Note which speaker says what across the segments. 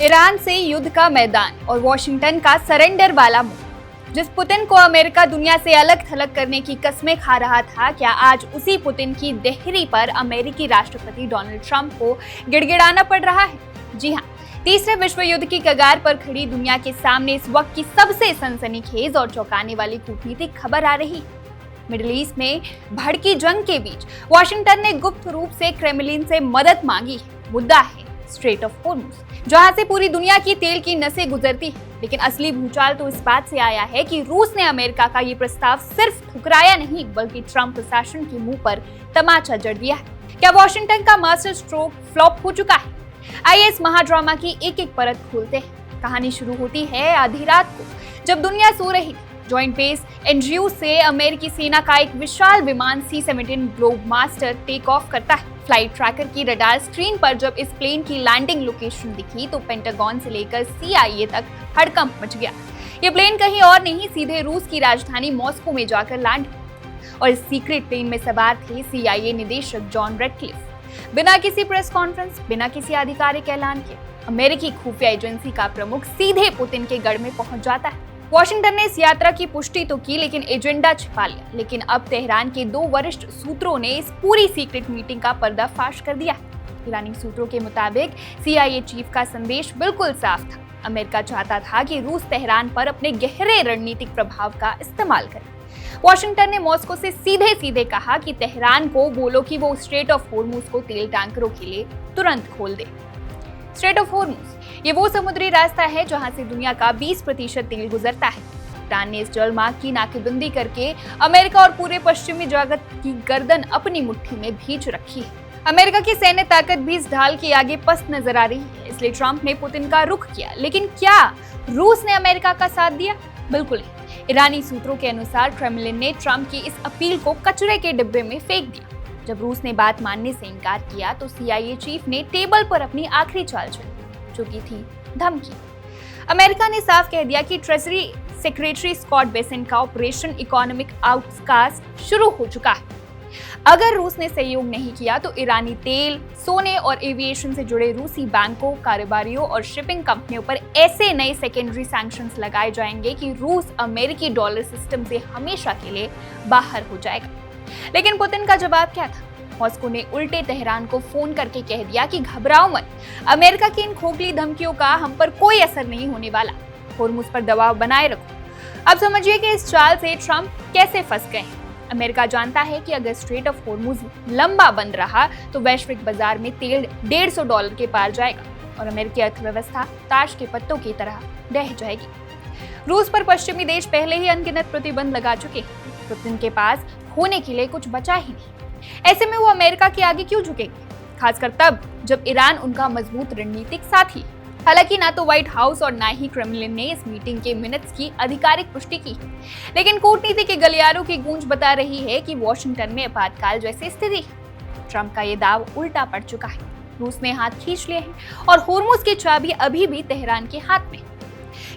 Speaker 1: Iran से युद्ध का मैदान और वॉशिंगटन का सरेंडर वाला मुंह। जिस पुतिन को अमेरिका दुनिया से अलग थलग करने की कस्में खा रहा था, क्या आज उसी पुतिन की देहरी पर अमेरिकी राष्ट्रपति डोनाल्ड ट्रंप को गिड़गिड़ाना पड़ रहा है? जी हाँ, तीसरे विश्व युद्ध की कगार पर खड़ी दुनिया के सामने इस वक्त की सबसे सनसनीखेज और चौंकाने वाली कूटनीतिक खबर आ रही है। मिडिल ईस्ट में भड़की जंग के बीच वॉशिंगटन ने गुप्त रूप से क्रेमलिन से मदद मांगी है। मुद्दा है स्ट्रेट ऑफ हॉर्मुज़, जहां से पूरी दुनिया की तेल की नसें गुजरती है। लेकिन असली भूचाल तो इस बात से आया है कि रूस ने अमेरिका का ये प्रस्ताव सिर्फ ठुकराया नहीं, बल्कि ट्रंप प्रशासन के मुंह पर तमाचा जड़ दिया है। क्या वॉशिंगटन का मास्टर स्ट्रोक फ्लॉप हो चुका है? आइए इस महाड्रामा की एक एक परत खोलते हैं। कहानी शुरू होती है आधी रात को, जब दुनिया सो रही थी। जॉइंट बेस एंड्रयूज से अमेरिकी सेना का एक विशाल विमान C-17 ग्लोबमास्टर टेक ऑफ करता है। फ्लाइट ट्रैकर की रडार स्क्रीन पर जब इस प्लेन की लैंडिंग लोकेशन दिखी तो पेंटागन से लेकर CIA तक हड़कंप मच गया। ये प्लेन कहीं और नहीं, सीधे रूस की राजधानी मॉस्को में जाकर लैंड हुआ और इस सीक्रेट प्लेन में सवार थे CIA निदेशक जॉन रेडक्लिफ। बिना किसी प्रेस कॉन्फ्रेंस, बिना किसी आधिकारिक ऐलान के अमेरिकी खुफिया एजेंसी का प्रमुख सीधे पुतिन के गढ़ में पहुंच जाता है। वॉशिंगटन ने इस यात्रा की पुष्टि तो की, लेकिन एजेंडा छिपा लिया। लेकिन अब तेहरान के दो वरिष्ठ सूत्रों ने इस पूरी सीक्रेट मीटिंग का पर्दाफाश कर दिया। ईरानी सूत्रों के मुताबिक CIA चीफ का संदेश बिल्कुल साफ था। अमेरिका चाहता था कि रूस तेहरान पर अपने गहरे रणनीतिक प्रभाव का इस्तेमाल करे। वॉशिंगटन ने मॉस्को से सीधे सीधे कहा कि तेहरान को बोलो कि वो स्ट्रेट ऑफ हॉर्मुज़ को तेल टैंकरों के लिए तुरंत खोल दे। स्ट्रेट ऑफ हॉर्मुज़ ये वो समुद्री रास्ता है जहां से दुनिया का 20% तेल गुजरता है। ईरान ने इस जलमार्ग की नाकेबंदी करके अमेरिका और पूरे पश्चिमी जगत की गर्दन अपनी मुट्ठी में भींच रखी है। अमेरिका की सैन्य ताकत भी इस ढाल के आगे पस्त नजर आ रही है। इसलिए ट्रंप ने पुतिन का रुख किया। लेकिन क्या रूस ने अमेरिका का साथ दिया? बिल्कुल नहीं। ईरानी सूत्रों के अनुसार क्रेमलिन ने ट्रंप की इस अपील को कचरे के डिब्बे में फेंक दिया। जब रूस ने बात मानने से इनकार किया तो CIA चीफ ने टेबल पर अपनी आखिरी चाल चली, जो की थी धमकी। अमेरिका ने साफ कह दिया कि ट्रेजरी सेक्रेटरी स्कॉट बेसेंट का ऑपरेशन इकोनॉमिक आउटकास्ट शुरू हो चुका है। अगर रूस ने सहयोग नहीं किया तो ईरानी तेल, सोने और एविएशन से जुड़े रूसी बैंकों, कारोबारियों और शिपिंग कंपनियों पर ऐसे नए सेकेंडरी सैंक्शंस लगाए जाएंगे कि रूस अमेरिकी डॉलर सिस्टम से हमेशा के लिए बाहर हो जाएगा। लेकिन पुतिन का जवाब क्या था? मॉस्को ने उल्टे तेहरान को फोन करके कह दिया कि घबराओ मत, अमेरिका की इन खोखली धमकियों का हम पर कोई असर नहीं होने वाला। हॉर्मुज़ पर दबाव बनाए रखो। अब समझिए कि इस चाल से ट्रंप कैसे फंस गए हैं। अमेरिका जानता है कि अगर स्ट्रेट ऑफ हॉर्मुज़ लंबा बंद रहा तो वैश्विक बाजार में तेल $150 के पार जाएगा और अमेरिकी अर्थव्यवस्था ताश के पत्तों की तरह ढह जाएगी। रूस पर पश्चिमी देश पहले ही अनगिनत प्रतिबंध लगा चुके हैं। पुतिन के पास होने के लिए कुछ बचा ही नहीं। ऐसे में वो अमेरिका के आगे क्यों झुकेंगे, खासकर तब जब ईरान उनका मजबूत रणनीतिक साथी। हालांकि ना तो व्हाइट हाउस और ना ही क्रेमलिन ने इस मीटिंग के मिनट्स की आधिकारिक पुष्टि की, लेकिन कूटनीति के गलियारों की गूंज बता रही है कि वॉशिंगटन में आपातकाल जैसी स्थिति है। ट्रंप का ये दाव उल्टा पड़ चुका है। रूस ने हाथ खींच लिए हैं और हॉर्मुज़ की चाबी अभी भी तेहरान के हाथ में।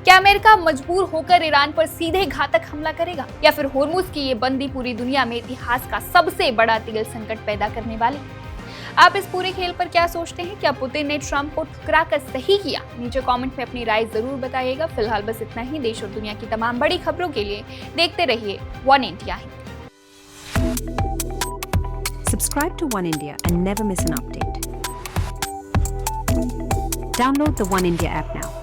Speaker 1: क्या अमेरिका मजबूर होकर ईरान पर सीधे घातक हमला करेगा, या फिर हॉर्मुज़ की ये बंदी पूरी दुनिया में इतिहास का सबसे बड़ा तेल संकट पैदा करने वाली? आप इस पूरे खेल पर क्या सोचते हैं? क्या पुतिन ने ट्रंप को ठुकरा कर सही किया? नीचे कमेंट में अपनी राय जरूर बताइएगा। फिलहाल बस इतना ही। देश और दुनिया की तमाम बड़ी खबरों के लिए देखते रहिए one India.
Speaker 2: Subscribe to One India and never miss an update. Download the One India app now.